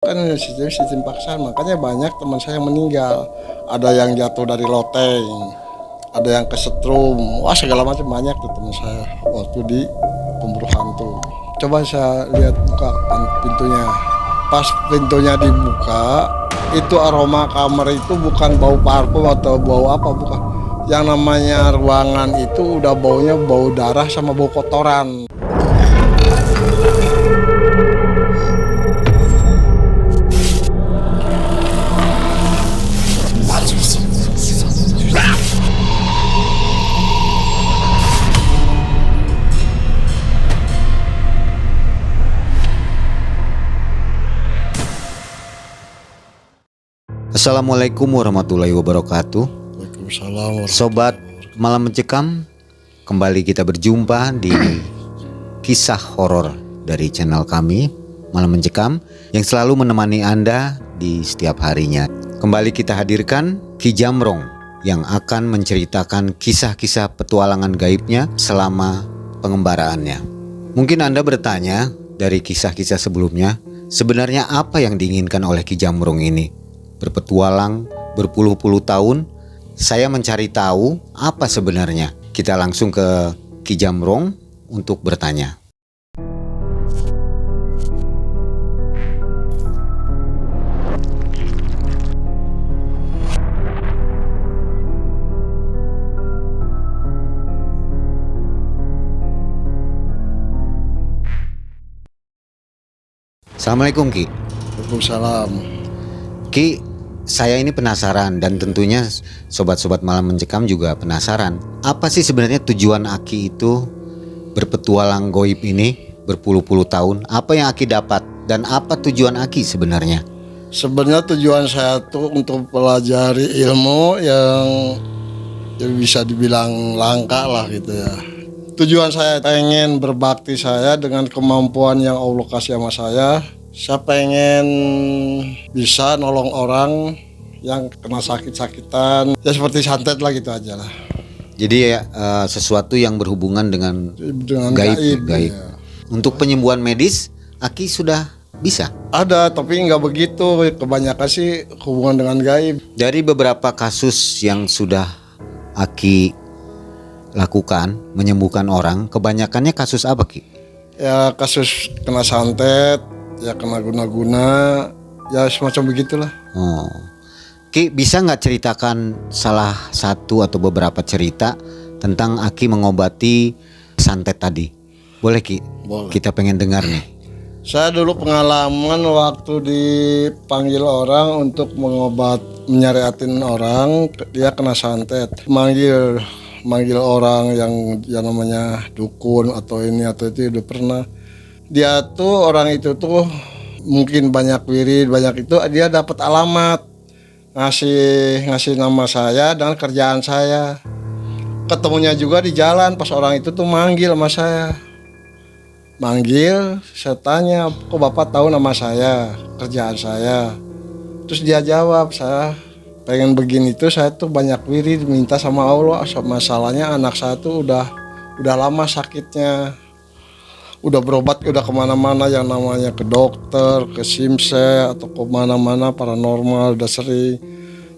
Kan sistem paksaan, makanya banyak teman saya yang meninggal. Ada yang jatuh dari loteng, ada yang kesetrum, wah segala macam banyak tuh teman saya waktu di pemburu hantu. Coba saya lihat buka pintunya. Pas pintunya dibuka, itu aroma kamar itu bukan bau parfum atau bau apa, bukan. Yang namanya ruangan itu udah baunya bau darah sama bau kotoran. Assalamualaikum warahmatullahi wabarakatuh. Waalaikumsalam. Sobat Malam Mencekam, kembali kita berjumpa di kisah horor dari channel kami Malam Mencekam yang selalu menemani Anda di setiap harinya. Kembali kita hadirkan Ki Jamrong yang akan menceritakan kisah-kisah petualangan gaibnya selama pengembaraannya. Mungkin Anda bertanya dari kisah-kisah sebelumnya, sebenarnya apa yang diinginkan oleh Ki Jamrong ini? Berpetualang berpuluh-puluh tahun, saya mencari tahu apa sebenarnya. Kita langsung ke Ki Jamrong untuk bertanya. Assalamualaikum Ki. Waalaikumsalam. Ki, saya ini penasaran dan tentunya sobat-sobat Malam Mencekam juga penasaran. Apa sih sebenarnya tujuan Aki itu berpetualang goib ini berpuluh-puluh tahun? Apa yang Aki dapat dan apa tujuan Aki sebenarnya? Sebenarnya tujuan saya tuh untuk pelajari ilmu yang bisa dibilang langka lah gitu ya. Tujuan saya pengen berbakti saya dengan kemampuan yang Allah kasih sama saya. Saya pengen bisa nolong orang yang kena sakit-sakitan, ya seperti santet lah gitu aja lah. Jadi sesuatu yang berhubungan dengan gaib. Ya. Untuk penyembuhan medis, Aki sudah bisa? Ada, tapi nggak begitu. Kebanyakan sih hubungan dengan gaib. Dari beberapa kasus yang sudah Aki lakukan menyembuhkan orang, kebanyakannya kasus apa Ki? Ya kasus kena santet, ya kena guna-guna, ya semacam begitulah. Oh, Ki bisa nggak ceritakan salah satu atau beberapa cerita tentang Aki mengobati santet tadi? Boleh Ki? Boleh. Kita pengen dengar nih. Saya dulu pengalaman waktu dipanggil orang untuk menyariatin orang, dia kena santet. Manggil orang yang namanya dukun atau ini atau itu udah pernah. Dia tuh orang itu tuh mungkin banyak wirid, banyak itu dia dapat alamat, ngasih nama saya dan kerjaan saya. Ketemunya juga di jalan pas orang itu tuh manggil sama saya. Saya tanya, kok Bapak tahu nama saya, kerjaan saya? Terus dia jawab, saya pengen begini tuh, saya tuh banyak wirid minta sama Allah. Masalahnya anak saya tuh udah lama sakitnya. Udah berobat, udah kemana-mana yang namanya ke dokter, ke simse atau kemana-mana paranormal udah sering.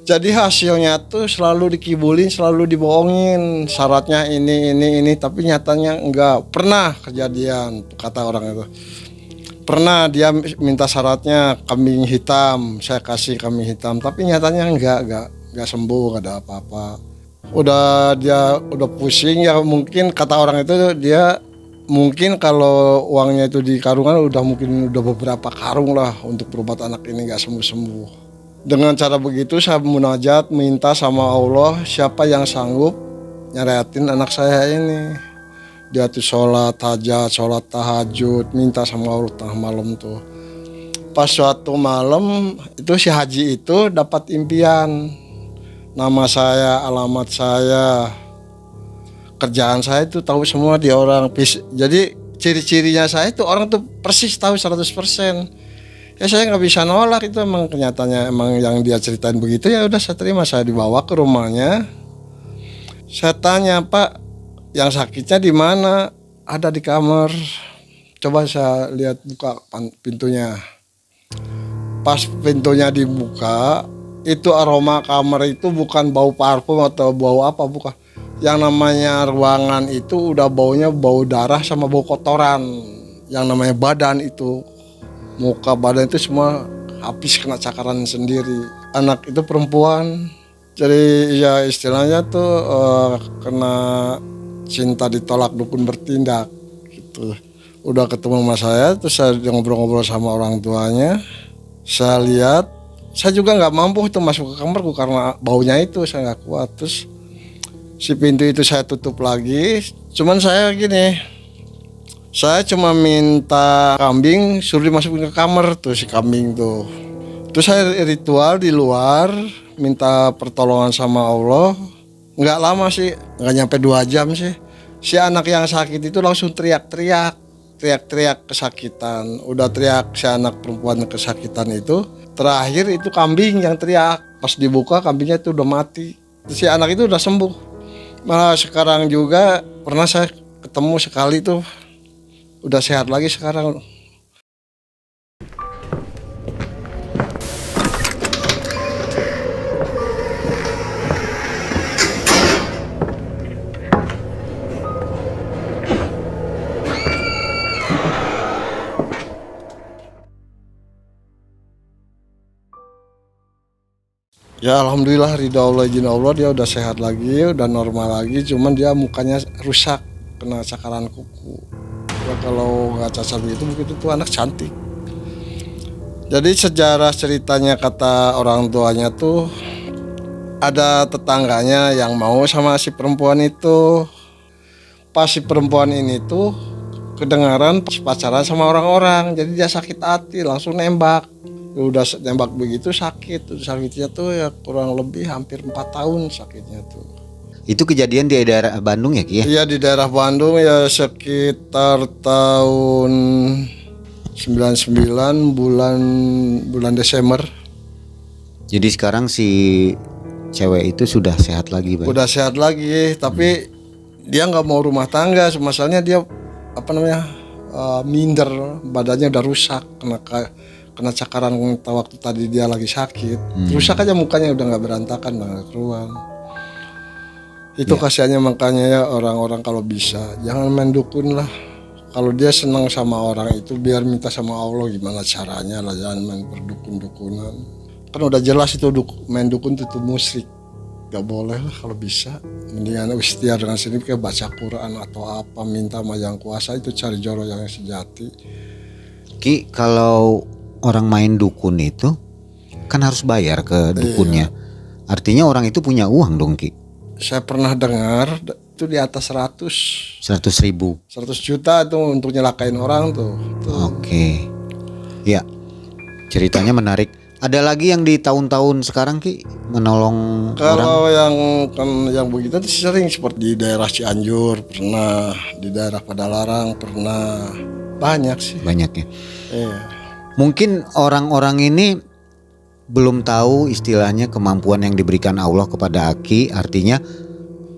Jadi hasilnya tuh selalu dikibulin, selalu dibohongin. Syaratnya ini, tapi nyatanya enggak pernah kejadian. Kata orang itu. Pernah dia minta syaratnya kambing hitam, saya kasih kambing hitam, tapi nyatanya enggak sembuh, enggak ada apa-apa. Dia udah pusing ya, mungkin kata orang itu dia mungkin kalau uangnya itu di karungan udah beberapa karung lah untuk berobat anak ini enggak sembuh-sembuh. Dengan cara begitu saya munajat minta sama Allah siapa yang sanggup nyariatin anak saya ini. Dia tuh sholat hajat, sholat tahajud, minta sama Allah tengah malam tuh. Pas suatu malam itu si haji itu dapat impian. Nama saya, alamat saya, kerjaan saya itu tahu semua di orang. Jadi ciri-cirinya saya itu orang tuh persis tahu 100%. Ya saya nggak bisa nolak, itu emang kenyataannya, emang yang dia ceritain begitu, ya udah saya terima. Saya dibawa ke rumahnya. Saya tanya, Pak, yang sakitnya di mana? Ada di kamar. Coba saya lihat buka pintunya. Pas pintunya dibuka, itu aroma kamar itu bukan bau parfum atau bau apa, bukan. Yang namanya ruangan itu udah baunya bau darah sama bau kotoran. Yang namanya badan itu, muka badan itu semua habis kena cakaran sendiri. Anak itu perempuan, jadi ya istilahnya tuh kena cinta ditolak dukun bertindak gitu. Udah ketemu sama saya, terus saya ngobrol-ngobrol sama orang tuanya. Saya lihat, saya juga nggak mampu itu masuk ke kamarku karena baunya itu saya nggak kuat. Terus si pintu itu saya tutup lagi. Cuman saya gini, saya cuma minta kambing suruh dimasukin ke kamar tuh si kambing tuh. Terus saya ritual di luar, minta pertolongan sama Allah. Nggak lama sih, nggak nyampe 2 jam sih. Si anak yang sakit itu langsung teriak-teriak kesakitan. Udah teriak si anak perempuan kesakitan itu. Terakhir itu kambing yang teriak. Pas dibuka kambingnya itu udah mati. Si anak itu udah sembuh. Malah sekarang juga pernah saya ketemu sekali tuh. Udah sehat lagi sekarang. Ya alhamdulillah ridha Allah izin Allah dia udah sehat lagi, udah normal lagi, cuman dia mukanya rusak kena cakaran kuku. Ya, kalau nggak cacat begitu mungkin itu anak cantik. Jadi sejarah ceritanya kata orang tuanya tuh ada tetangganya yang mau sama si perempuan itu. Pas si perempuan ini tuh kedengaran pacaran sama orang-orang, jadi dia sakit hati langsung nembak. Udah nembak begitu sakitnya tuh ya kurang lebih hampir 4 tahun sakitnya tuh. Itu kejadian di daerah Bandung ya Ki ya? Iya di daerah Bandung ya sekitar tahun 99 bulan Desember. Jadi sekarang si cewek itu sudah sehat lagi Bang? Udah sehat lagi tapi dia nggak mau rumah tangga, masalahnya dia minder, badannya udah rusak kena cakaran waktu tadi dia lagi sakit. Rusak aja mukanya udah nggak berantakan, nggak keruan. Itu kasihannya, makanya ya orang-orang kalau bisa jangan main dukun lah. Kalau dia senang sama orang itu biar minta sama Allah gimana caranya lah, jangan main berdukun-dukunan. Kan udah jelas itu main dukun itu musyrik. Gak boleh lah kalau bisa. Mendingan ikhtiar dengan sendiri kayak baca Quran atau apa, minta sama yang kuasa itu cari jodoh yang sejati. Ki, kalau orang main dukun itu kan harus bayar ke dukunnya. Iya. Artinya orang itu punya uang dong Ki. Saya pernah dengar itu di atas 100 ribu 100 juta itu untuk nyelakain orang tuh. Oke. Ya, ceritanya menarik. Ada lagi yang di tahun-tahun sekarang Ki menolong kalau orang? yang begitu sering, seperti di daerah Cianjur pernah, di daerah Padalarang pernah, banyak sih. Banyak ya. Iya. Mungkin orang-orang ini belum tahu istilahnya kemampuan yang diberikan Allah kepada Aki. Artinya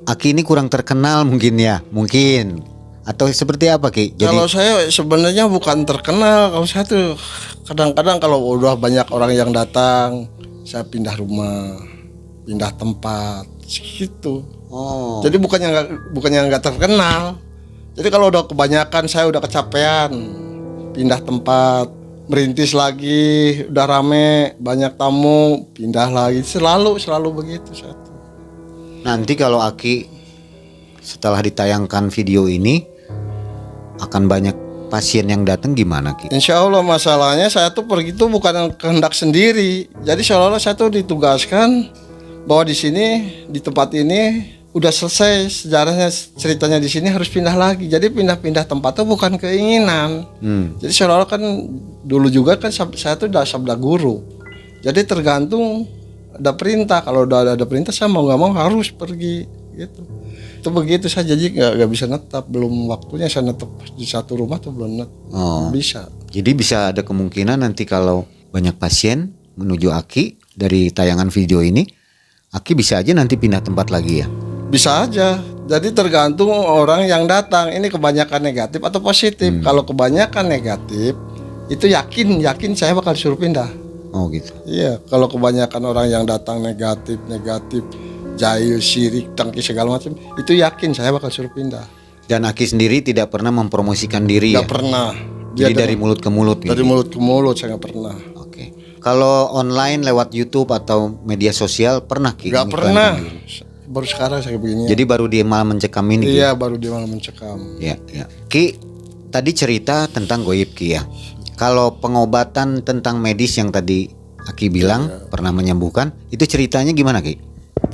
Aki ini kurang terkenal mungkin ya, mungkin. Atau seperti apa Ki? Kalau saya sebenarnya bukan terkenal. Kalau saya tuh kadang-kadang kalau udah banyak orang yang datang, saya pindah rumah, pindah tempat, gitu. Oh. Jadi bukannya nggak terkenal. Jadi kalau udah kebanyakan, saya udah kecapean, pindah tempat, merintis lagi, udah rame, banyak tamu, pindah lagi, selalu begitu saya tuh. Nanti kalau Aki setelah ditayangkan video ini akan banyak pasien yang datang gimana Ki? Insya Allah, masalahnya saya tuh pergi tuh bukan kehendak sendiri. Jadi seolah-olah saya tuh ditugaskan bahwa di sini, di tempat ini udah selesai sejarahnya, ceritanya di sini harus pindah lagi. Jadi pindah-pindah tempat tuh bukan keinginan. Jadi seolah-olah kan dulu juga kan saya tuh udah sabda guru. Jadi tergantung ada perintah. Kalau udah ada perintah saya mau nggak mau harus pergi gitu. Itu begitu saya, jadi nggak bisa netap, belum waktunya saya netap di satu rumah tuh belum bisa. Jadi bisa ada kemungkinan nanti kalau banyak pasien menuju Aki dari tayangan video ini, Aki bisa aja nanti pindah tempat lagi ya? Bisa aja. Jadi tergantung orang yang datang. Ini kebanyakan negatif atau positif. Kalau kebanyakan negatif, itu yakin saya bakal disuruh pindah. Oh gitu. Iya, kalau kebanyakan orang yang datang negatif, jahil, syirik, tangki segala macam, itu yakin saya bakal suruh pindah. Dan Aki sendiri tidak pernah mempromosikan diri Nggak ya? pernah. Jadi dari mulut ke mulut gitu? Dari mulut ke mulut saya nggak pernah. Oke. Kalau online lewat YouTube atau media sosial pernah Ki? Nggak mengiklankan pernah. diri? Baru sekarang saya begini. Jadi baru dia malah mencekam ini Ki? Iya, baru dia malah mencekam. Ya, ya. Ki, tadi cerita tentang goib Ki ya. Kalau pengobatan tentang medis yang tadi Aki bilang pernah menyembuhkan, itu ceritanya gimana Ki?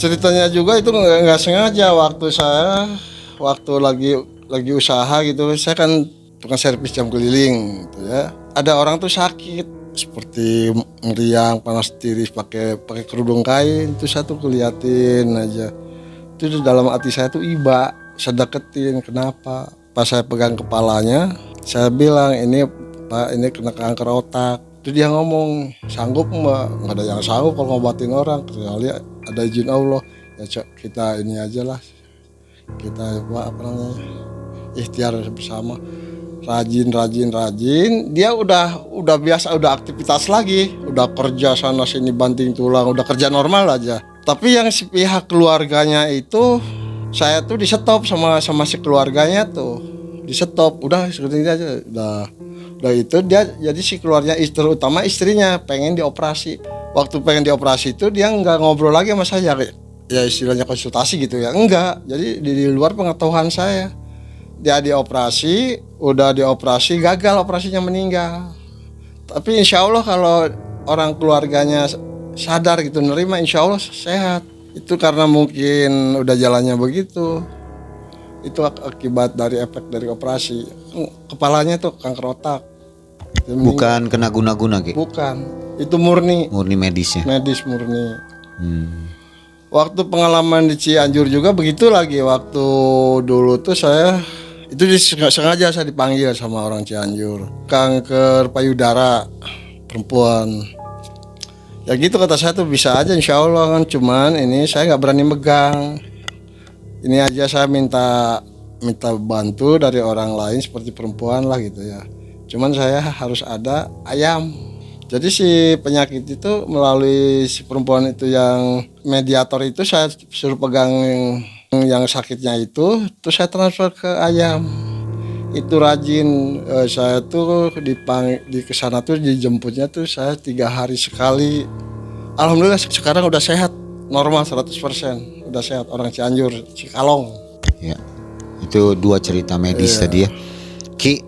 Ceritanya juga itu nggak sengaja waktu lagi usaha gitu. Saya kan tukang servis jam keliling gitu ya. Ada orang tuh sakit seperti meriang, panas tiris, pakai kerudung kain. Itu saya tuh keliatin aja. Itu di dalam hati saya tuh iba. Saya deketin, kenapa? Pas saya pegang kepalanya, saya bilang ini Pak, ini kena kanker otak. Itu dia ngomong, sanggup mbak? Nggak ada yang sanggup kalau ngobatin orang, kecuali ada izin Allah. Ya kita ini aja lah, kita apa namanya, ikhtiar bersama. Rajin. Dia udah biasa, udah aktivitas lagi, udah kerja sana sini banting tulang, udah kerja normal aja. Tapi yang si pihak keluarganya itu, saya tuh di stop sama si keluarganya tuh, di stop. Udah seperti ini aja, udah itu dia jadi si keluarnya terutama istrinya pengen dioperasi. Waktu pengen dioperasi itu dia nggak ngobrol lagi sama saya, ya istilahnya konsultasi gitu ya, enggak. Jadi di luar pengetahuan saya. Dia udah dioperasi gagal, operasinya meninggal. Tapi insya Allah kalau orang keluarganya sadar gitu nerima, insya Allah sehat. Itu karena mungkin udah jalannya begitu. Itu akibat dari efek dari operasi. Kepalanya tuh kanker otak. Bukan kena guna-guna Ki? Bukan, itu murni medis ya? Medis murni. Waktu pengalaman di Cianjur juga begitu lagi. Waktu dulu tuh saya itu sengaja saya dipanggil sama orang Cianjur, kanker payudara perempuan. Ya gitu kata saya tuh bisa aja insya Allah kan, cuman ini saya nggak berani megang. Ini aja saya minta bantu dari orang lain seperti perempuan lah gitu ya. Cuman saya harus ada ayam. Jadi si penyakit itu melalui si perempuan itu yang mediator itu saya suruh pegang yang sakitnya itu, terus saya transfer ke ayam. Itu rajin, saya tuh di kesana tuh dijemputnya tuh saya 3 hari sekali. Alhamdulillah sekarang udah sehat, normal 100%, udah sehat. Orang Cianjur, Cikalong. Ya, itu 2 cerita medis tadi ya. Ki,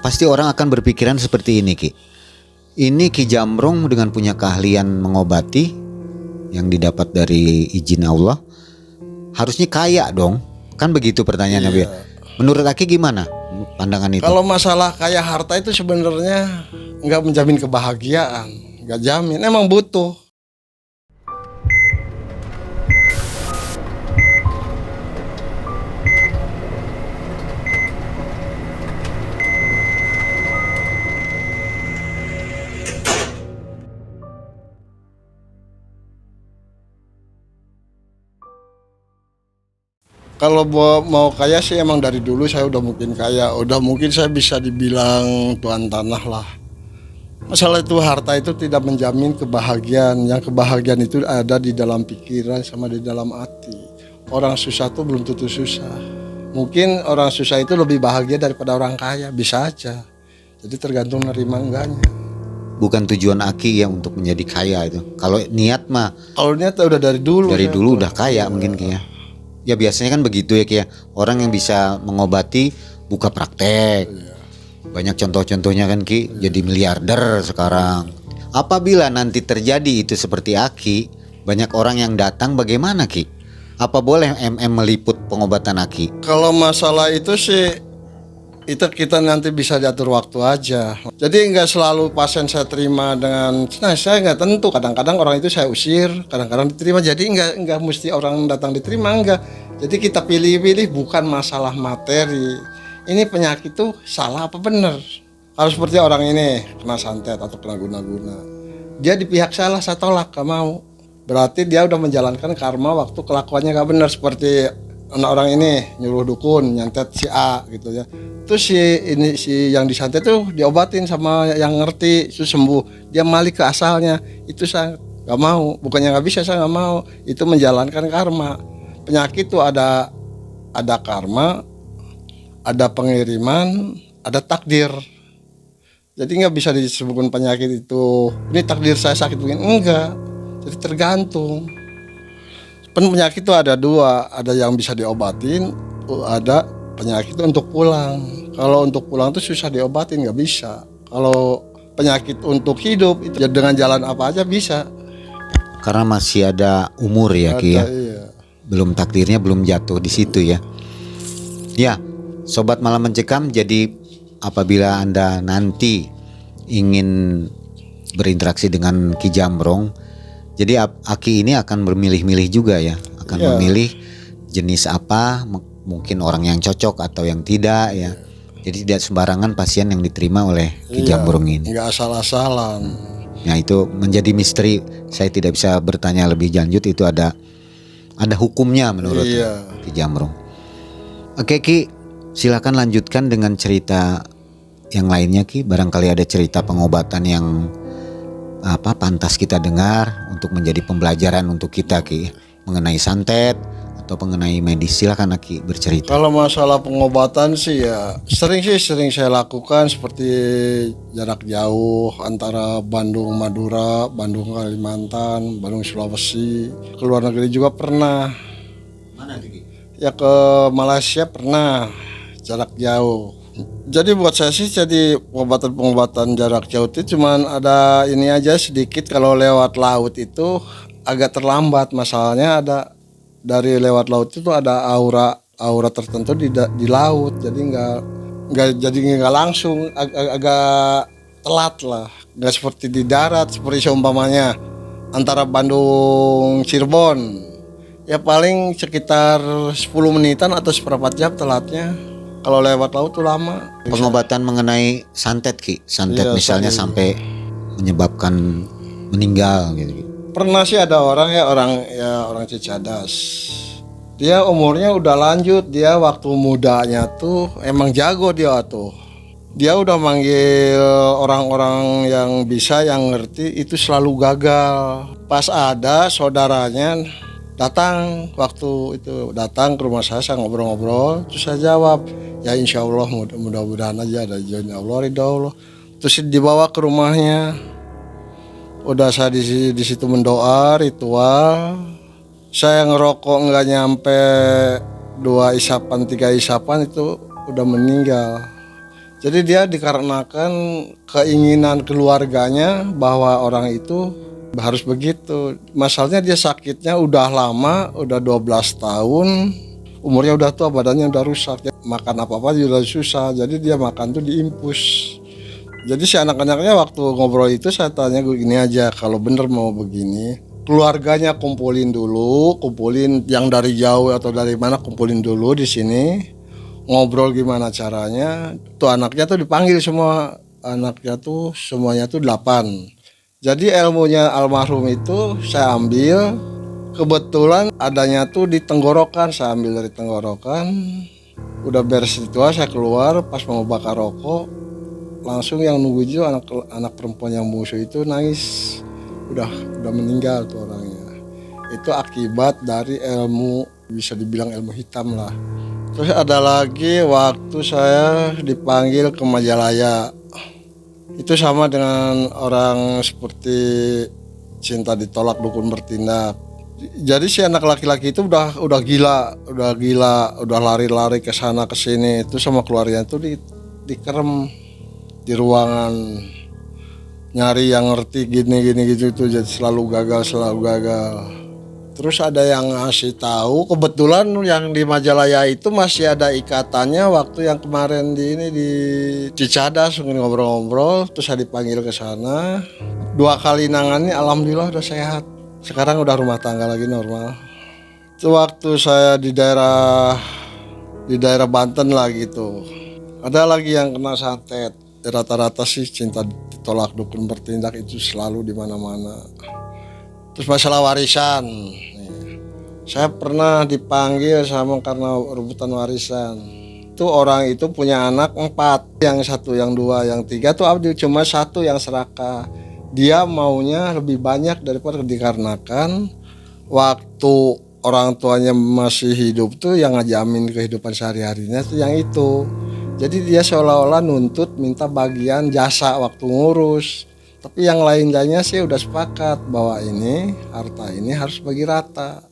pasti orang akan berpikiran seperti ini Ki. Ini Ki Jamrong dengan punya keahlian mengobati yang didapat dari izin Allah, harusnya kaya dong. Kan begitu pertanyaannya Bi. Menurut Aki gimana pandangan itu? Kalau masalah kaya harta itu sebenarnya nggak menjamin kebahagiaan, nggak jamin. Emang butuh. Kalau mau kaya sih emang dari dulu saya udah mungkin kaya, udah mungkin saya bisa dibilang tuan tanah lah. Masalah itu harta itu tidak menjamin kebahagiaan, yang kebahagiaan itu ada di dalam pikiran sama di dalam hati. Orang susah tuh belum tentu susah. Mungkin orang susah itu lebih bahagia daripada orang kaya, bisa aja. Jadi tergantung nerima enggaknya. Bukan tujuan Aki ya untuk menjadi kaya itu. Kalau niat mah, kalau niat udah dari dulu. Dari dulu udah kaya mungkin Ki ya. Ya biasanya kan begitu ya Ki ya. Orang yang bisa mengobati buka praktek. Banyak contoh-contohnya kan Ki, jadi miliarder sekarang. Apabila nanti terjadi itu seperti Aki, banyak orang yang datang, bagaimana Ki? Apa boleh MM meliput pengobatan Aki? Kalau masalah itu sih, itu kita nanti bisa diatur waktu aja. Jadi nggak selalu pasien saya terima dengan, nah saya nggak tentu. Kadang-kadang orang itu saya usir, kadang-kadang diterima. Jadi nggak mesti orang datang diterima, enggak. Jadi kita pilih-pilih, bukan masalah materi. Ini penyakit tuh salah apa benar? Kalau seperti orang ini kena santet atau kena guna-guna, dia di pihak salah, saya tolak, gak mau. Berarti dia udah menjalankan karma waktu kelakuannya gak benar. Seperti anak orang ini nyuruh dukun nyantet si A gitu ya. Terus si yang disantet tuh diobatin sama yang ngerti, itu sembuh. Dia balik ke asalnya. Itu saya nggak mau. Bukannya nggak bisa, saya nggak mau. Itu menjalankan karma. Penyakit tuh ada karma, ada pengiriman, ada takdir. Jadi nggak bisa disebutkan penyakit itu ini takdir saya sakit begini, enggak. Jadi tergantung. Penyakit itu ada dua, ada yang bisa diobatin, ada penyakit untuk pulang. Kalau untuk pulang itu susah diobatin, nggak bisa. Kalau penyakit untuk hidup itu ya dengan jalan apa aja bisa. Karena masih ada umur ya Ki ya. Iya. Belum takdirnya belum jatuh di situ ya. Ya, sobat malam mencekam, jadi apabila Anda nanti ingin berinteraksi dengan Ki Jambrong, jadi Aki ini akan bermilih-milih juga ya, akan memilih jenis apa, mungkin orang yang cocok atau yang tidak ya. Jadi tidak sembarangan pasien yang diterima oleh Ki Jambrong ini. Nggak asal-asalan. Ya itu menjadi misteri. Saya tidak bisa bertanya lebih lanjut, itu ada hukumnya menurut Ki Jambrong. Oke Ki, silakan lanjutkan dengan cerita yang lainnya Ki. Barangkali ada cerita pengobatan yang pantas kita dengar untuk menjadi pembelajaran untuk kita Ki, mengenai santet atau mengenai medis. Silakan Ki bercerita. Kalau masalah pengobatan sih ya sering saya lakukan, seperti jarak jauh antara Bandung Madura, Bandung Kalimantan, Bandung Sulawesi. Ke luar negeri juga pernah. Mana Ki? Ya ke Malaysia pernah, jarak jauh. Jadi buat saya sih, jadi pengobatan jarak jauh itu cuman ada ini aja sedikit. Kalau lewat laut itu agak terlambat, masalahnya ada dari lewat laut itu ada aura tertentu di laut, jadi nggak langsung, agak telat lah, nggak seperti di darat. Seperti seumpamanya antara Bandung Cirebon, ya paling sekitar 10 menitan atau seperempat jam telatnya. Kalau lewat laut tuh lama. Pengobatan mengenai santet Ki, santet misalnya sampai menyebabkan meninggal gitu. Pernah sih ada orang Cicadas. Dia umurnya udah lanjut, dia waktu mudanya tuh emang jago dia tuh. Dia udah manggil orang-orang yang bisa, yang ngerti, itu selalu gagal. Pas ada saudaranya datang, waktu itu datang ke rumah saya ngobrol-ngobrol, terus saya jawab, ya insya Allah mudah-mudahan aja ada izin Allah, ridha Allah. Terus dibawa ke rumahnya, udah saya di situ mendoa ritual. Saya ngerokok nggak nyampe 2 isapan 3 isapan itu udah meninggal. Jadi dia dikarenakan keinginan keluarganya bahwa orang itu harus begitu. Masalahnya dia sakitnya udah lama, udah 12 tahun, umurnya udah tua, badannya udah rusak, makan apa-apa juga susah. Jadi dia makan tuh diimpus. Jadi si anak-anaknya waktu ngobrol itu saya tanya gini aja, kalau bener mau begini, keluarganya kumpulin yang dari jauh atau dari mana, kumpulin dulu di sini, ngobrol gimana caranya. Tuh anaknya tuh dipanggil semua, anaknya tuh semuanya tuh 8. Jadi ilmunya almarhum itu saya ambil, kebetulan adanya tuh di tenggorokan, saya ambil dari tenggorokan. Udah beres ritual saya keluar, pas mau bakar rokok, langsung yang nunggu itu anak perempuan yang musuh itu nangis, udah meninggal tuh orangnya. Itu akibat dari ilmu, bisa dibilang ilmu hitam lah. Terus ada lagi waktu saya dipanggil ke Majalaya. Itu sama dengan orang seperti cinta ditolak dukun bertindak. Jadi si anak laki-laki itu udah gila, udah lari-lari ke sana ke sini. Itu sama keluarganya itu dikerem di ruangan, nyari yang ngerti gini gitu tuh, jadi selalu gagal. Terus ada yang ngasih tahu, kebetulan yang di Majalaya itu masih ada ikatannya waktu yang kemarin di Cicadas ngobrol-ngobrol. Terus saya dipanggil ke sana, 2 kali nangani, alhamdulillah udah sehat. Sekarang udah rumah tangga lagi normal. Itu waktu saya di daerah Banten lah gitu. Ada lagi yang kena santet. Rata-rata sih cinta ditolak dukun bertindak itu selalu di mana-mana. Terus masalah warisan. Saya pernah dipanggil sama karena rebutan warisan. Itu orang itu punya anak 4, yang 1, yang 2, yang 3 tuh abdi, cuma 1 yang serakah. Dia maunya lebih banyak daripada, dikarenakan waktu orang tuanya masih hidup tuh yang ngajamin kehidupan sehari-harinya tuh yang itu. Jadi dia seolah-olah nuntut minta bagian jasa waktu ngurus. Tapi yang lain-lainnya sih udah sepakat bahwa ini harta ini harus bagi rata.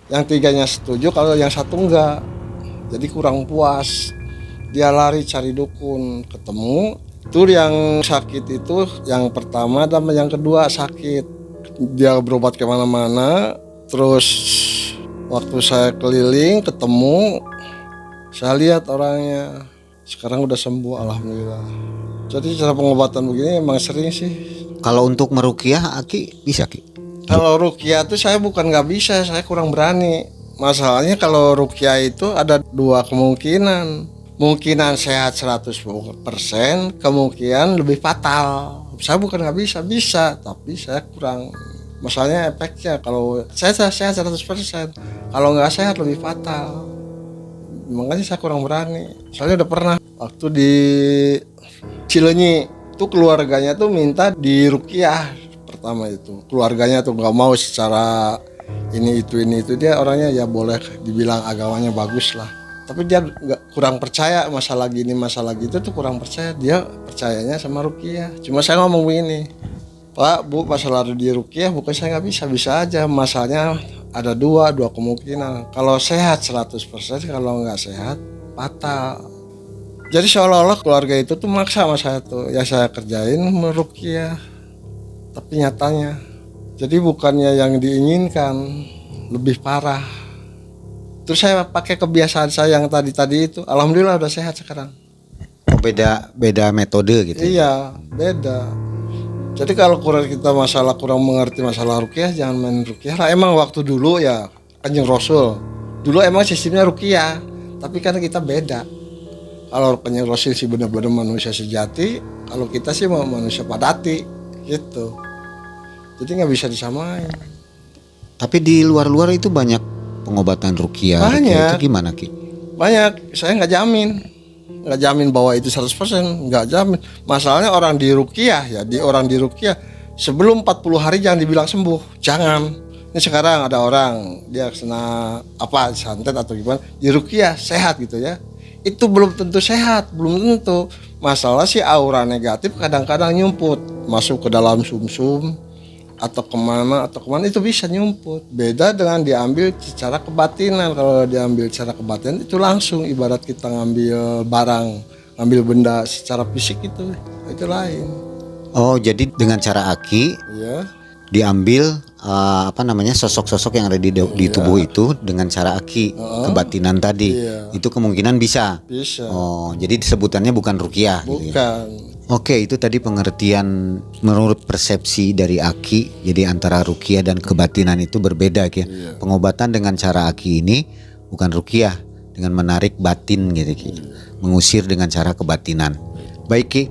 Yang 3-nya setuju, kalau yang 1 enggak. Jadi kurang puas. Dia lari cari dukun, ketemu. Itu yang sakit itu yang pertama dan yang kedua sakit. Dia berobat kemana-mana. Terus waktu saya keliling ketemu, saya lihat orangnya. Sekarang udah sembuh, alhamdulillah. Jadi cara pengobatan begini emang sering sih. Kalau untuk meruqyah Aki bisa Ki? Kalau ruqyah tuh saya bukan nggak bisa, saya kurang berani. Masalahnya kalau ruqyah itu ada 2 kemungkinan. Mungkinan sehat 100%, kemungkinan lebih fatal. Saya bukan nggak bisa, tapi saya kurang. Masalahnya efeknya kalau saya sehat 100%, kalau nggak sehat lebih fatal. Makanya saya kurang berani. Soalnya udah pernah waktu di Cileunyi, itu keluarganya tuh minta diruqyah. Pertama itu keluarganya tuh nggak mau secara ini itu dia orangnya ya boleh dibilang agamanya bagus lah, tapi dia nggak, kurang percaya masalah gini masalah gitu tuh, kurang percaya. Dia percayanya sama ruqyah. Cuma saya ngomong begini, Pak Bu, masalah di ruqyah bukan saya nggak bisa aja. Masalahnya ada dua kemungkinan. Kalau sehat 100%, kalau nggak sehat fatal. Jadi seolah-olah keluarga itu tuh maksa sama saya tuh, ya saya kerjain meruqyah. Tapi nyatanya, jadi bukannya yang diinginkan, lebih parah. Terus saya pakai kebiasaan saya yang tadi itu, alhamdulillah udah sehat sekarang. Oh, beda metode gitu. Iya, beda. Jadi kalau kita kurang mengerti masalah ruqyah, jangan main ruqyah lah. Emang waktu dulu ya Kanjeng Rasul, dulu emang sistemnya ruqyah, tapi kan kita beda. Kalau Kanjeng Rasul sih benar-benar manusia sejati, kalau kita sih manusia padati gitu. Jadi nggak bisa disamain. Tapi di luar itu banyak pengobatan ruqyah. Banyak. Itu gimana Ki? Banyak. Saya nggak jamin bahwa itu 100%, nggak jamin. Masalahnya orang di ruqyah sebelum 40 hari jangan dibilang sembuh. Jangan. Ini sekarang ada orang dia kena santet atau gimana, di ruqyah sehat gitu ya. Itu belum tentu sehat, belum tentu. Masalah sih aura negatif kadang-kadang nyumput masuk ke dalam sumsum atau kemana itu bisa nyumput. Beda dengan diambil secara kebatinan. Kalau diambil secara kebatinan itu langsung ibarat kita ngambil barang, ngambil benda secara fisik itu lain. Oh, jadi dengan cara Aki diambil sosok-sosok yang ada di tubuh itu dengan cara Aki kebatinan tadi. Itu kemungkinan bisa. Oh, jadi sebutannya bukan ruqyah gitu ya. Oke, itu tadi pengertian menurut persepsi dari Aki. Jadi antara ruqyah dan kebatinan itu berbeda ya. Pengobatan dengan cara Aki ini bukan ruqyah, dengan menarik batin gitu Ki. Mengusir dengan cara kebatinan. Baik Ki.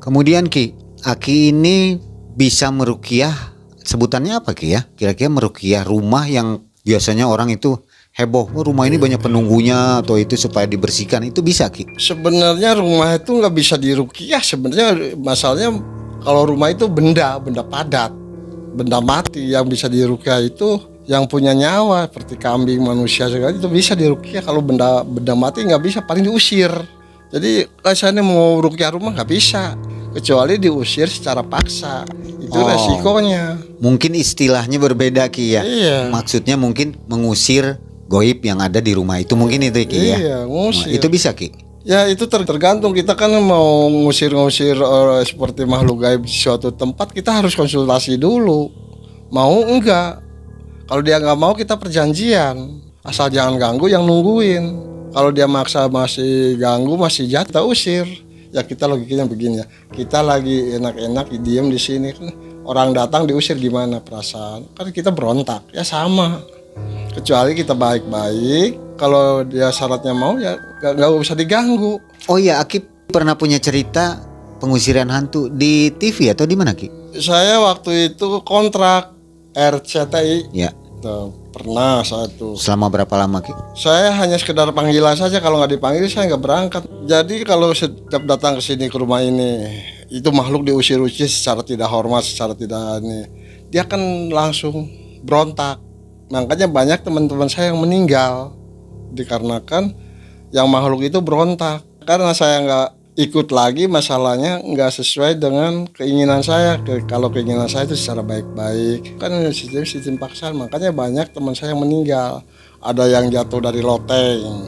Kemudian Ki, Aki ini bisa meruqyah, sebutannya apa Ki ya? Kira-kira meruqyah rumah yang biasanya orang itu heboh, rumah ini banyak penunggunya atau itu supaya dibersihkan, itu bisa Ki? Sebenarnya rumah itu nggak bisa diruqyah. Sebenarnya masalahnya kalau rumah itu benda padat, benda mati. Yang bisa diruqyah itu yang punya nyawa seperti kambing, manusia segala itu bisa diruqyah. Kalau benda mati nggak bisa, paling diusir. Jadi rasanya mau ruqyah rumah nggak bisa, kecuali diusir secara paksa. Itu resikonya. Mungkin istilahnya berbeda Ki ya. Iya. Maksudnya mungkin mengusir goib yang ada di rumah itu, mungkin itu Ki ya. Iya, ngusir. Itu bisa Ki? Ya itu tergantung, kita kan mau ngusir seperti makhluk gaib di suatu tempat, kita harus konsultasi dulu. Mau enggak? Kalau dia nggak mau, kita perjanjian. Asal jangan ganggu yang nungguin. Kalau dia maksa masih ganggu, masih jatuh, usir. Ya kita logikanya begini ya. Kita lagi enak-enak diem di sini kan, orang datang diusir gimana perasaan? Kan kita berontak, ya sama. Kecuali kita baik-baik, kalau dia syaratnya mau ya nggak usah diganggu. Oh iya, Aki pernah punya cerita pengusiran hantu di TV atau di mana, Ki? Saya waktu itu kontrak RCTI. Ya. Tuh, pernah satu. Selama berapa lama, Ki? Saya hanya sekedar panggilan saja, kalau nggak dipanggil saya nggak berangkat. Jadi kalau setiap datang ke sini ke rumah ini, itu makhluk diusir-usir secara tidak hormat, secara tidak ini, dia kan langsung berontak. Makanya banyak teman-teman saya yang meninggal dikarenakan yang makhluk itu berontak. Karena saya nggak ikut lagi, masalahnya nggak sesuai dengan keinginan saya. Kalau keinginan saya itu secara baik-baik, kan sistem paksaan. Makanya banyak teman saya yang meninggal. Ada yang jatuh dari loteng,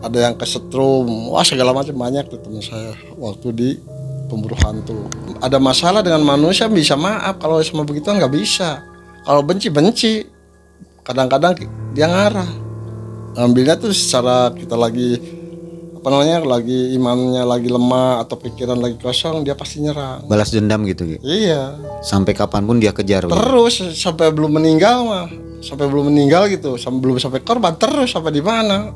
ada yang kesetrum, wah segala macam, banyak tuh teman saya waktu di pemburu hantu. Ada masalah dengan manusia bisa maaf, kalau sama begitu nggak bisa. Kalau benci, kadang-kadang dia ngarah. Ambilnya tuh secara kita lagi lagi imannya lagi lemah atau pikiran lagi kosong, dia pasti nyerang. Balas dendam gitu, Ki? Iya. Sampai kapanpun dia kejar. Terus sampai belum meninggal mah. Sampai belum meninggal gitu, belum sampai korban, terus sampai di mana.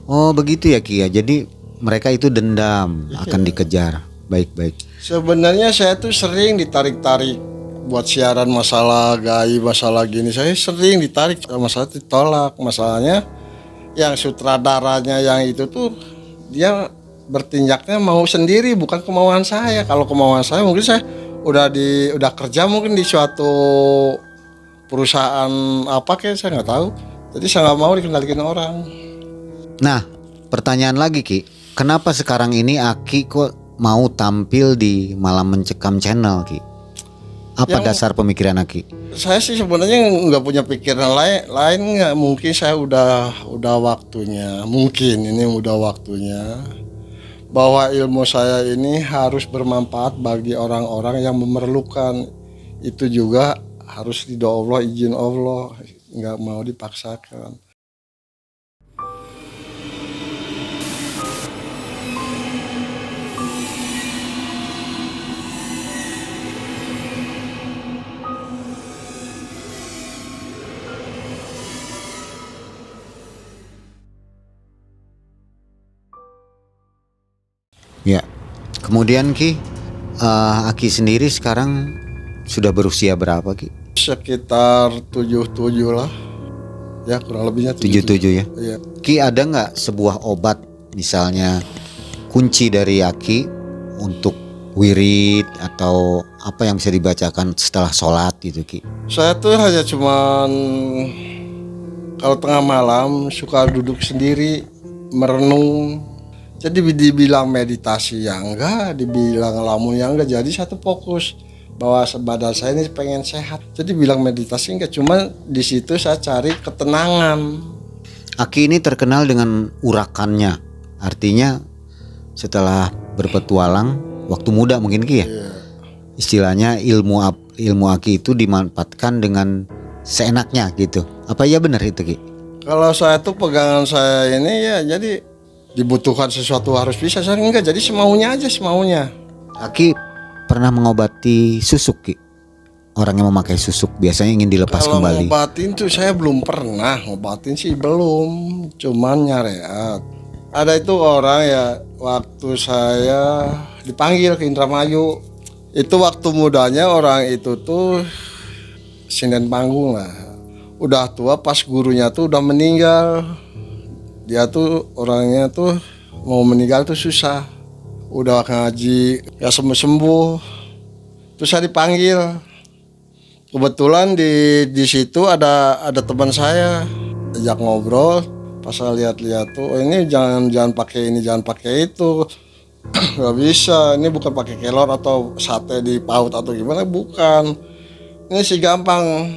Oh begitu ya, Ki ya. Jadi mereka itu dendam, akan dikejar. Baik-baik. Sebenarnya saya tuh sering ditarik-tarik buat siaran masalah gaib, masalah gini. Saya sering ditarik, masalah ditolak. Masalahnya yang sutradaranya yang itu tuh dia bertinjaknya mau sendiri, bukan kemauan saya. Kalau kemauan saya mungkin saya udah kerja mungkin di suatu perusahaan apa kayak saya nggak tahu. Jadi saya nggak mau dikendalikan orang. Nah, pertanyaan lagi, Ki. Kenapa sekarang ini Aki kok mau tampil di Malam Mencekam Channel, Ki? Apa dasar pemikiran Aki? Saya sih sebenarnya nggak punya pikiran lain nggak. Mungkin saya udah waktunya. Mungkin ini udah waktunya bahwa ilmu saya ini harus bermanfaat bagi orang-orang yang memerlukan. Itu juga harus ridho Allah, izin Allah, nggak mau dipaksakan. Ya. Kemudian, Ki, Aki sendiri sekarang sudah berusia berapa, Ki? Sekitar 77 lah. Ya kurang lebihnya 77 ya. Iya. Ki, ada nggak sebuah obat misalnya kunci dari Aki untuk wirid atau apa yang bisa dibacakan setelah sholat gitu, Ki? Saya tuh hanya cuman kalau tengah malam suka duduk sendiri merenung. Jadi dibilang meditasi ya enggak, dibilang lamun ya enggak. Jadi satu fokus bahwa badan saya ini pengen sehat. Jadi bilang meditasi enggak, cuma di situ saya cari ketenangan. Aki ini terkenal dengan urakannya. Artinya setelah berpetualang waktu muda mungkin, Ki ya. Istilahnya ilmu Aki itu dimanfaatkan dengan seenaknya gitu. Apa ya benar itu, Ki? Kalau saya tuh pegangan saya ini ya jadi dibutuhkan sesuatu harus bisa. Saya enggak, jadi semaunya aja, semaunya. Aki pernah mengobati susuk, Ki? Orang yang memakai susuk biasanya ingin dilepas Kalau kembali. Kalau ngobatin tuh saya belum pernah, ngobatin sih belum, cuman nyareat. Ada itu orang ya, waktu saya dipanggil ke Indramayu, itu waktu mudanya orang itu tuh sinden panggung lah. Udah tua, pas gurunya tuh udah meninggal. Dia tuh orangnya tuh mau meninggal tuh susah. Udah ngaji ya sembuh-sembuh. Terus saya dipanggil. Kebetulan di situ ada teman saya, ajak ngobrol. Pas saya lihat-lihat tuh, oh ini jangan pakai ini, jangan pakai itu. Gak bisa, ini bukan pakai kelor atau sate di paut atau gimana, bukan. Ini sih gampang.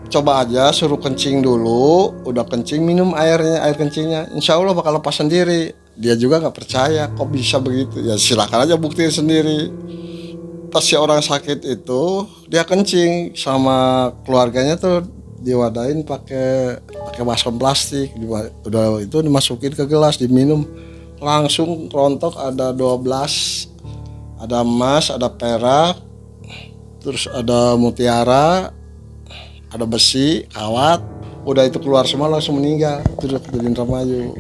Coba aja suruh kencing dulu, udah kencing minum air kencingnya, insya Allah bakal lepas sendiri. Dia juga nggak percaya, kok bisa begitu? Ya silakan aja buktiin sendiri. Pas si orang sakit itu dia kencing sama keluarganya tuh diwadain pakai baskom plastik, udah itu dimasukin ke gelas diminum, langsung rontok ada 12, ada emas, ada perak. terus ada mutiara, ada besi, kawat. Udah itu keluar semua langsung meninggal. Itu udah di Indramayu.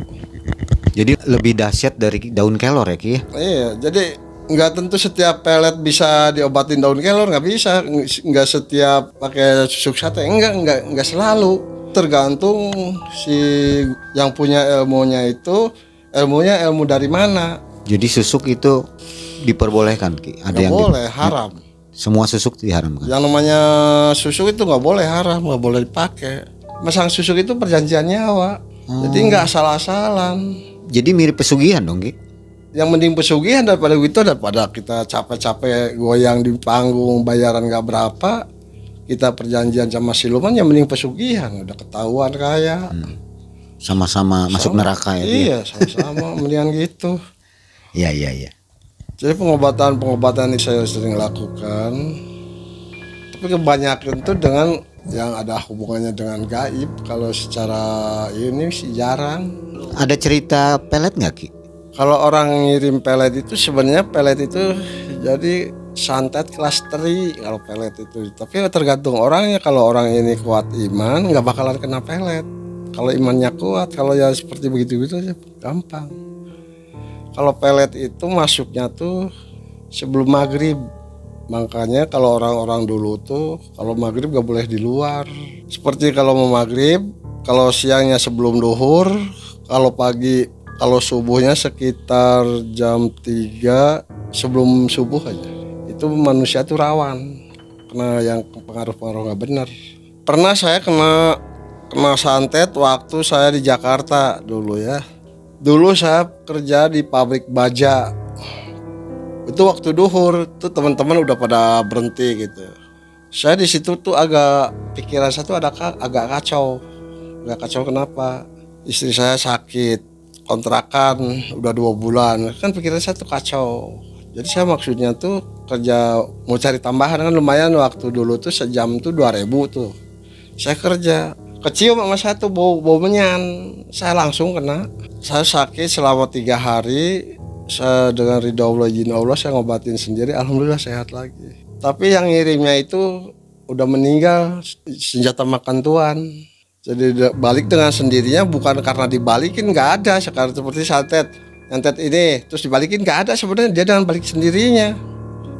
Jadi lebih dahsyat dari daun kelor ya Ki ya? Iya, jadi nggak tentu setiap pelet bisa diobatin daun kelor, nggak bisa. Nggak setiap pakai susuk sate, enggak selalu. Tergantung si yang punya ilmunya itu, ilmunya ilmu dari mana. Jadi susuk itu diperbolehkan Ki? Ada Nggak yang boleh, haram. semua susuk diharamkan? Yang namanya susuk itu nggak boleh, haram, nggak boleh dipakai. Masang susuk itu perjanjian nyawa, jadi nggak asal-asalan. Jadi mirip pesugihan dong Ki? Yang mending pesugihan daripada itu, daripada kita capek-capek goyang di panggung bayaran nggak berapa, kita perjanjian sama siluman, yang mending pesugihan, udah ketahuan kaya. Sama-sama masuk neraka ya Ki? Iya, sama-sama mendingan gitu. Iya. Jadi pengobatan ini saya sering lakukan, tapi kebanyakan itu dengan yang ada hubungannya dengan gaib. Kalau secara ini sih jarang. Ada cerita pelet nggak Ki? Kalau orang ngirim pelet itu sebenarnya pelet itu jadi santet kelas teri kalau pelet itu. Tapi tergantung orangnya. Kalau orang ini kuat iman nggak bakalan kena pelet. Kalau imannya kuat, kalau ya seperti begitu ya gampang. Kalau pelet itu masuknya tuh sebelum maghrib. Makanya kalau orang-orang dulu tuh kalau maghrib gak boleh di luar. Seperti kalau mau maghrib, kalau siangnya sebelum duhur, kalau pagi, kalau subuhnya sekitar jam 3 sebelum subuh aja. Itu manusia tuh rawan kena yang pengaruh-pengaruh gak benar. Pernah saya kena santet waktu saya di Jakarta dulu ya. Dulu saya kerja di pabrik baja. Itu waktu duhur tuh teman-teman udah pada berhenti gitu. Saya di situ tuh pikiran saya tuh agak kacau. Agak kacau kenapa? Istri saya sakit, kontrakan udah 2 bulan. Kan pikiran saya tuh kacau. Jadi saya maksudnya tuh kerja mau cari tambahan, kan lumayan waktu dulu tuh sejam tuh 2.000 tuh. Saya kerja. Kecium sama saya tuh bau menyan. Saya langsung kena. Saya sakit selama 3 hari. Saya dengan ridha Allah, izin Allah, saya ngobatin sendiri. Alhamdulillah sehat lagi. Tapi yang ngirimnya itu udah meninggal, senjata makan Tuhan. Jadi balik dengan sendirinya, bukan karena dibalikin, nggak ada. Sekarang seperti santet, nyantet ini terus dibalikin, nggak ada. Sebenarnya dia dengan balik sendirinya.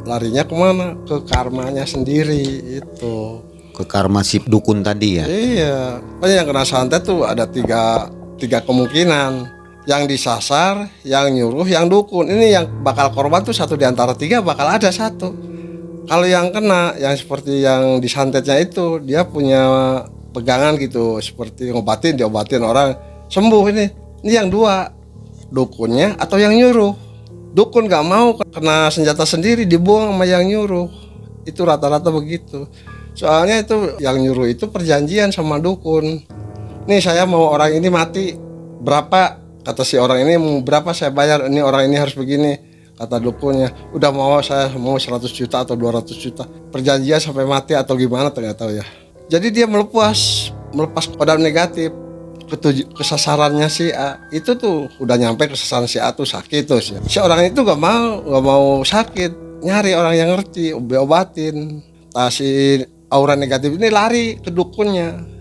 Larinya kemana? Ke karmanya sendiri itu. Ke karma si dukun tadi ya? Iya, makanya yang kena santet tuh ada tiga kemungkinan. Yang disasar, yang nyuruh, yang dukun. Ini yang bakal korban tuh satu di antara 3 bakal ada satu. Kalau yang kena, yang seperti yang disantetnya itu, dia punya pegangan gitu, seperti diobatin orang sembuh ini. Ini yang 2, dukunnya atau yang nyuruh. Dukun nggak mau kena senjata sendiri, dibuang sama yang nyuruh. Itu rata-rata begitu. Soalnya itu yang nyuruh itu perjanjian sama dukun. Nih saya mau orang ini mati, berapa? Kata si orang ini, mau berapa saya bayar, ini orang ini harus begini. Kata dukunnya, udah saya mau 100 juta atau 200 juta. Perjanjian sampai mati atau gimana, nggak tahu ya. Jadi dia melepas kodam negatif ke sasarannya si A. Itu tuh udah nyampe ke sasaran si A tuh sakit tuh. Si orang itu nggak mau sakit, nyari orang yang ngerti, obatin. Si aura negatif ini lari ke dukunnya.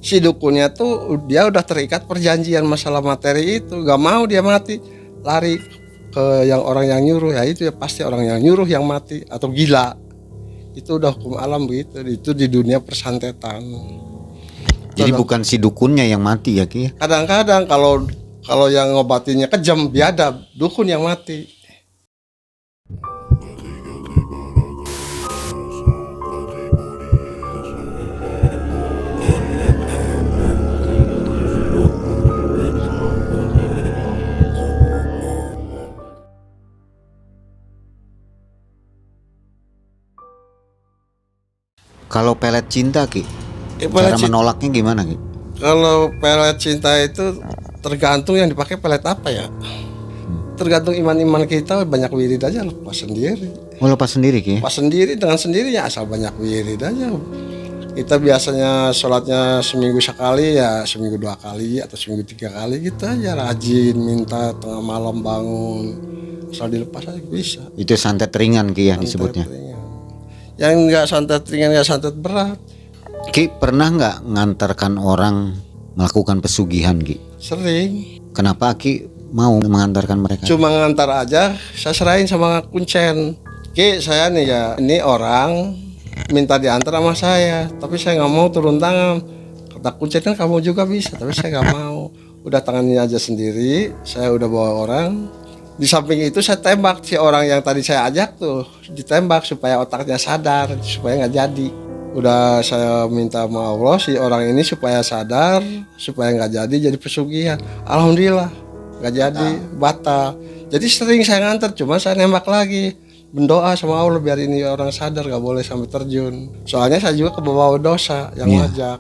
Si dukunnya tuh dia udah terikat perjanjian masalah materi itu, gak mau dia mati, lari ke orang yang nyuruh. Ya itu ya pasti orang yang nyuruh yang mati atau gila. Itu udah hukum alam begitu. Itu di dunia persantetan. Jadi bukan si dukunnya yang mati ya Ki? Kadang-kadang kalau yang ngobatinnya kejam, biadab, dukun yang mati. Kalau pelet cinta Ki, Pelet cara menolaknya gimana Ki? Kalau pelet cinta itu tergantung yang dipakai pelet apa ya. Tergantung iman kita, banyak wirid aja lepas sendiri. Oh, lepas sendiri Ki? Pas sendiri dengan sendirinya, asal banyak wirid aja. Kita biasanya sholatnya seminggu sekali, ya seminggu 2 kali atau seminggu 3 kali gitu aja. Rajin minta tengah malam bangun, asal dilepas aja bisa. Itu santet ringan Ki ya disebutnya? Ringan. Yang nggak santet ringan, nggak santet berat. Ki pernah nggak ngantarkan orang melakukan pesugihan Ki? Sering. Kenapa Ki mau mengantarkan mereka? Cuma ngantar aja, saya serahin sama kuncen. Ki, saya nih ya, ini orang minta diantar sama saya, tapi saya nggak mau turun tangan. Kata kuncen kan kamu juga bisa, tapi saya nggak mau. Udah tangannya aja sendiri, saya udah bawa orang. Di samping itu saya tembak si orang yang tadi saya ajak tuh, ditembak supaya otaknya sadar, supaya nggak jadi. Udah saya minta sama Allah si orang ini supaya sadar, supaya nggak jadi pesugihan. Alhamdulillah nggak jadi, batal. Jadi sering saya nganter, cuma saya nembak lagi, berdoa sama Allah biar ini orang sadar, nggak boleh sampai terjun. Soalnya saya juga kebawa dosa yang ngajak.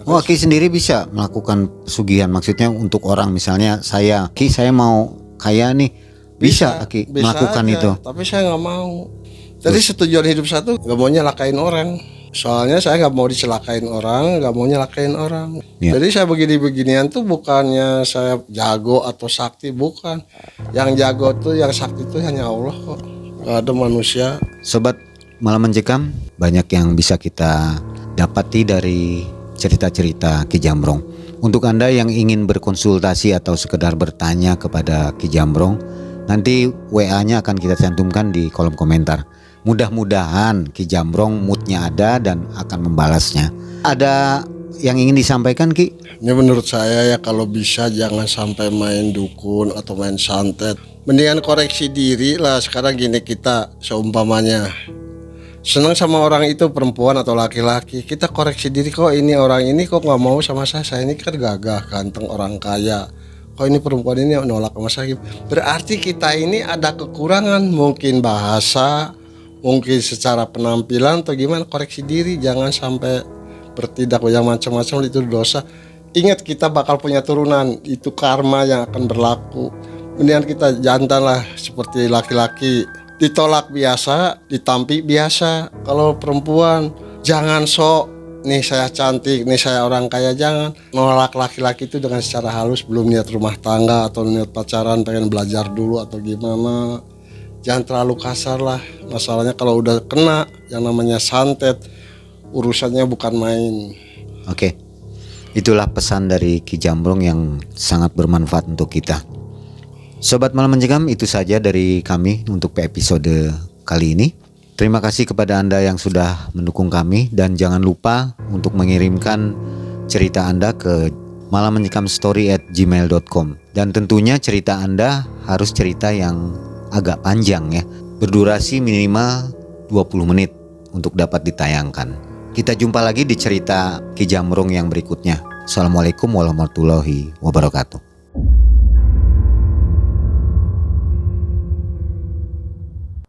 Oh, Ki sendiri bisa melakukan pesugihan, maksudnya untuk orang, misalnya saya, Ki saya mau kaya nih, bisa Ki melakukan aja, itu. tapi saya nggak mau. Jadi setujuan hidup saya tuh nggak mau nyelakain orang. Soalnya saya nggak mau dicelakain orang, nggak mau nyelakain orang. Jadi saya begini-beginian tuh bukannya saya jago atau sakti, bukan. Yang jago tuh, yang sakti tuh hanya Allah kok. Gak ada manusia. Sobat Malam Mencekam, banyak yang bisa kita dapati dari cerita-cerita Ki Jambrong. Untuk Anda yang ingin berkonsultasi atau sekedar bertanya kepada Ki Jambrong, nanti WA-nya akan kita cantumkan di kolom komentar. Mudah-mudahan Ki Jambrong moodnya ada dan akan membalasnya. Ada yang ingin disampaikan Ki? Ini menurut saya ya, kalau bisa jangan sampai main dukun atau main santet. Mendingan koreksi diri lah. Sekarang gini, kita seumpamanya senang sama orang itu, perempuan atau laki-laki, kita koreksi diri, kok ini orang ini kok nggak mau sama saya ini kan gagah, ganteng, orang kaya. Kok ini perempuan ini nolak sama saya. Berarti kita ini ada kekurangan, mungkin bahasa, mungkin secara penampilan atau gimana. Koreksi diri, jangan sampai bertindak yang macam-macam, itu dosa. Ingat kita bakal punya turunan, itu karma yang akan berlaku. Mendingan kita jantan lah seperti laki-laki, ditolak biasa, ditampik biasa. Kalau perempuan jangan sok, nih saya cantik, nih saya orang kaya, jangan. Nolak laki-laki itu dengan secara halus, belum niat rumah tangga atau niat pacaran, pengen belajar dulu atau gimana. Jangan terlalu kasar lah. Masalahnya kalau udah kena yang namanya santet, urusannya bukan main. Oke, itulah pesan dari Ki Jambrong yang sangat bermanfaat untuk kita. Sobat Malam Mencekam, itu saja dari kami untuk episode kali ini. Terima kasih kepada Anda yang sudah mendukung kami, dan jangan lupa untuk mengirimkan cerita Anda ke malammencekamstory@gmail.com. Dan tentunya cerita Anda harus cerita yang agak panjang ya, berdurasi minimal 20 menit untuk dapat ditayangkan. Kita jumpa lagi di cerita Ki Jambrong yang berikutnya. Assalamualaikum warahmatullahi wabarakatuh.